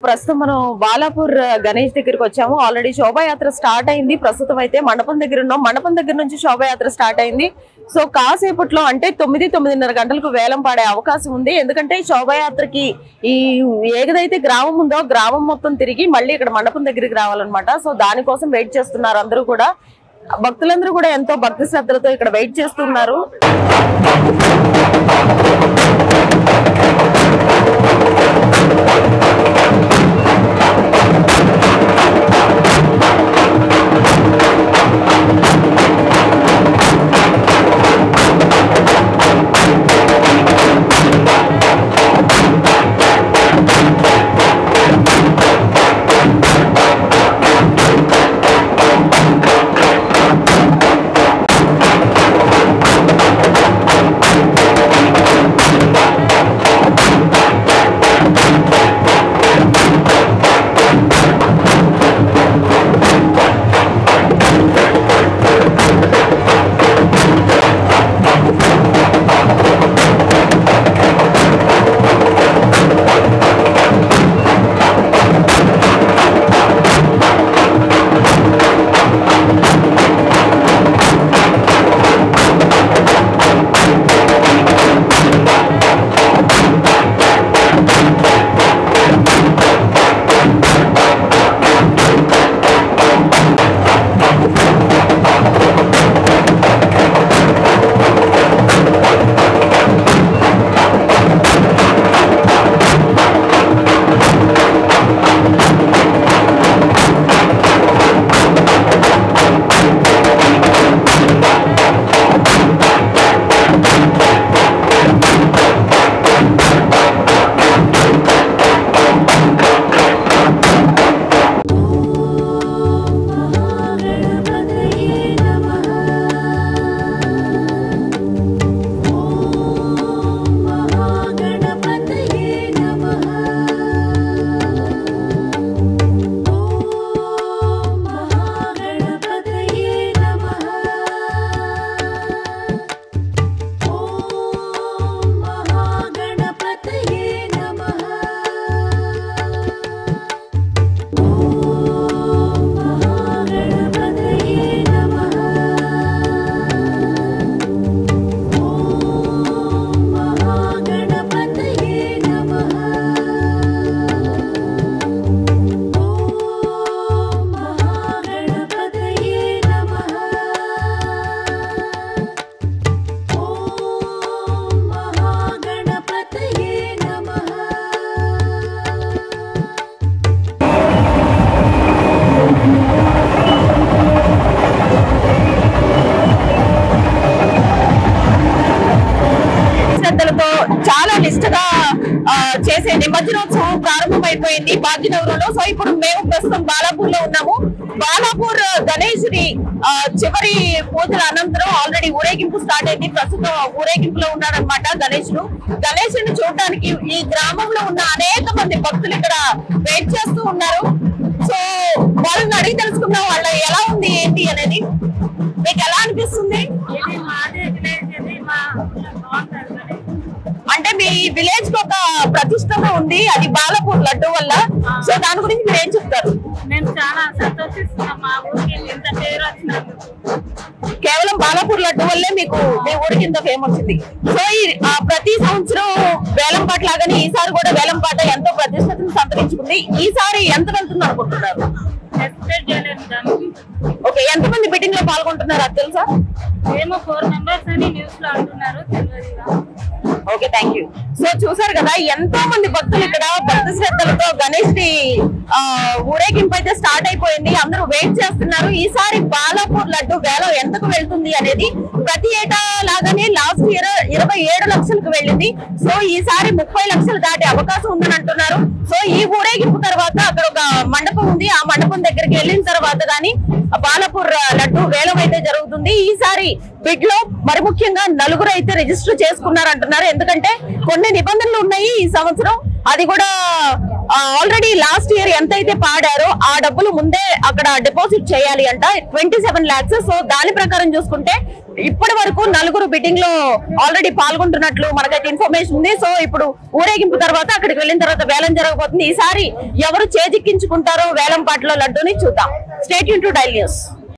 ప్రస్తుతం మనం బాలాపూర్ గణేష్ దగ్గరికి వచ్చాము. ఆల్రెడీ శోభాయాత్ర స్టార్ట్ అయింది. ప్రస్తుతం అయితే మండపం దగ్గర ఉన్నాం. మండపం దగ్గర నుంచి శోభాయాత్ర స్టార్ట్ అయింది. సో కాసేపట్లో అంటే 9-9:30 గంటలకు వేలం పాడే అవకాశం ఉంది. ఎందుకంటే శోభాయాత్రకి ఈ ఏదైతే గ్రామం ఉందో గ్రామం మొత్తం తిరిగి మళ్ళీ ఇక్కడ మండపం దగ్గరికి రావాలన్నమాట. సో దానికోసం వెయిట్ చేస్తున్నారు అందరూ కూడా. భక్తులందరూ కూడా ఎంతో భక్తి శ్రద్ధలతో ఇక్కడ వెయిట్ చేస్తున్నారు. చాలా నిష్ఠగా చేసే నిమజ్జనోత్సవం ప్రారంభమైపోయింది భాగ్యనగరంలో. సో ఇప్పుడు మేము ప్రస్తుతం బాలాపూర్ లో ఉన్నాము. బాలాపూర్ గణేష్ ని చివరి పూజల అనంతరం ఆల్రెడీ ఊరేగింపు స్టార్ట్ అయింది. ప్రస్తుతం ఊరేగింపులో ఉన్నారనమాట గణేష్ ని చూడడానికి ఈ గ్రామంలో ఉన్న అనేక మంది భక్తులు ఇక్కడ వెయిట్ చేస్తూ ఉన్నారు. సో వాళ్ళని అడిగి తెలుసుకున్నాం వాళ్ళ ఎలా ఉంది ఏంటి అనేది. మీకు ఎలా అనిపిస్తుంది? అంటే మీ విలేజ్ కి ఒక ప్రతిష్టత ఉంది, అది బాలాపూర్ లడ్డు వల్ల. సో దాని గురించి మీరు ఏం చెప్తారు? నేను చాలా సంతోషిస్తున్నాం మా ఊరికి ఇంత పేరు వచ్చినందుకు. కేవలం బాలాపూర్ లడ్డు వల్లే మీకు మీ ఊరికి ఇంత ఫేమ్ వచ్చింది. సో ఈ ప్రతి సంవత్సరం వేలంపాట లాగానే ఈసారి కూడా వేలంపాట ఎంతో ప్రతిష్టతను సంతరించుకుంది. ఈసారి ఎంత వెళ్తుంది అనుకుంటున్నారు? ఓకే, ఎంతమంది బిడ్డింగ్ లో పాల్గొంటున్నారు అది తెలుసా? ఏమో 4 మెంబర్స్ అని న్యూస్ లో అంటున్నారు. Okay, thank you. సో చూసారు కదా ఎంతో మంది భక్తులు ఇక్కడ భక్తి శ్రద్ధలతో గణేష్ ని ఊరేగింపు అయితే స్టార్ట్ అయిపోయింది. అందరూ వెయిట్ చేస్తున్నారు ఈసారి బాలాపూర్ లడ్డు వేలం ఎంతకు వెళ్తుంది అనేది. ప్రతి ఏటా లాగానే లాస్ట్ ఇయర్ 27 లక్షలకు వెళ్ళింది. సో ఈసారి 30 లక్షలు దాటే అవకాశం ఉందని అంటున్నారు. సో ఈ ఊరేగింపు తర్వాత అక్కడ ఒక మండపం ఉంది. ఆ మండపం దగ్గరికి వెళ్ళిన తర్వాత గానీ బాలాపూర్ లడ్డు వేలం అయితే జరుగుతుంది. ఈసారి బిడ్ లో మరి ముఖ్యంగా 4 అయితే రిజిస్టర్ చేసుకున్నారంటున్నారు. ఎందుకంటే కొన్ని నిబంధనలు ఉన్నాయి ఈ సంవత్సరం. అది కూడా ఆల్రెడీ లాస్ట్ ఇయర్ ఎంతైతే పాడారో ఆ డబ్బులు ముందే అక్కడ డిపాజిట్ చేయాలి అంట, 27 lakhs. సో దాని ప్రకారం చూసుకుంటే ఇప్పటి వరకు 4 బిడ్డింగ్ లో ఆల్రెడీ పాల్గొంటున్నట్లు మనకైతే ఇన్ఫర్మేషన్ ఉంది. సో ఇప్పుడు ఊరేగింపు తర్వాత అక్కడికి వెళ్ళిన తర్వాత వేలం జరగబోతుంది. ఈసారి ఎవరు చేజిక్కించుకుంటారో వేలం పాటలో లడ్డూని చూద్దాం. Stay tune to daily news.